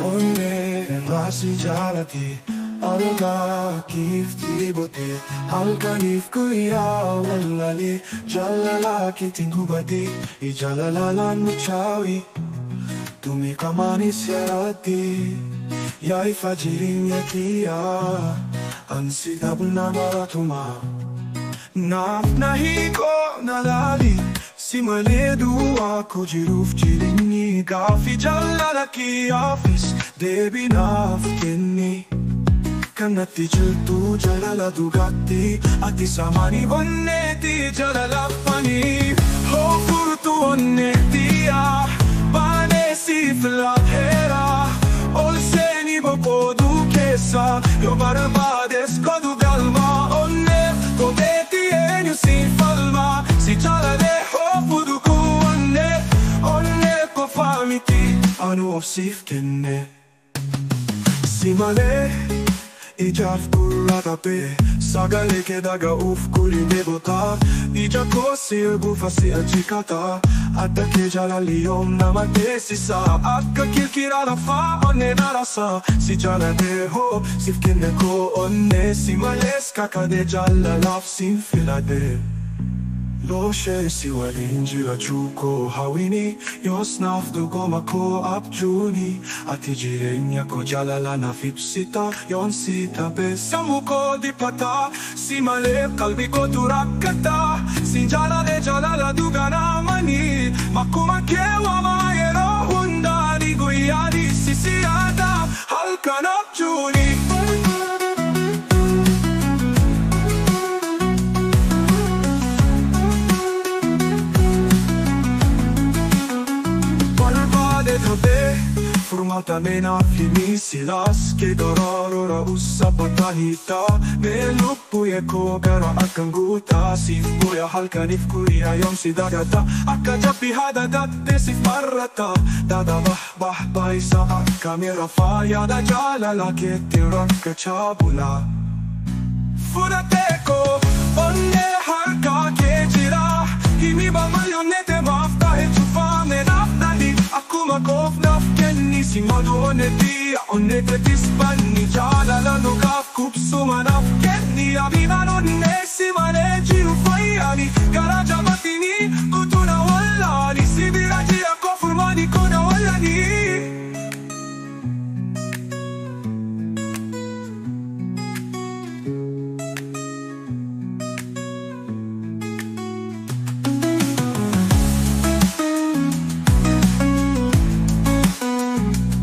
onne rasi jalati alga kifti bote halka nifkuya wallali jalala kitingubati ijalala nuchawi tumi kamani siarati ya ifajirin yakia ansidab na maratuma naf nahi ko nalali simaledu ako jiruf jirini gafi jalala ki office debi naf kenni kanati jiltu jalala dugatti ati samani bonneti jalala fani ho furtu onneti ya banesi fila hera ol seni bopodu kesa yo barbades kodu galma onne kodeti enyu si falma si jalale ho fuduku onne ko famiti anu ofsif kenne simale Ijaf kurata pe sagale ke daga uf kuli nebota ija kosi bufa si ajikata atta ke jalali om namate sisa akka kilkira la fa onne narasa si jalade ho sif kenne ko onne si males kakade jalala sin filade Loshe si walinji la chuko hawini Yosnaf dugoma ko apjuni Ati jirenya ko jalala na fipsita Yon sita besamu ko dipata Si male kalbi ko durakata Si jalale jalala dugana mani Makuma kewa maero hundari guyari Sisiada halkan apjuni Formata mena finisilas Ke dororora usapatahita Me lupuye ko pero akanguta Sif buya halka nifkuya yom si dagata Akka japi hada datte sif marrata Dada bah baisa akka mirafa da jalala ke tiranka chabula Furate ko onne halka ke jira Himi ba mayonete maftahe chufa me nafnali Akuma kof nafkenni si madu oneti Onete tispanni jalala no gaf kupsuma nafkenni Abinan onne si mane jiru fayani Garaja matini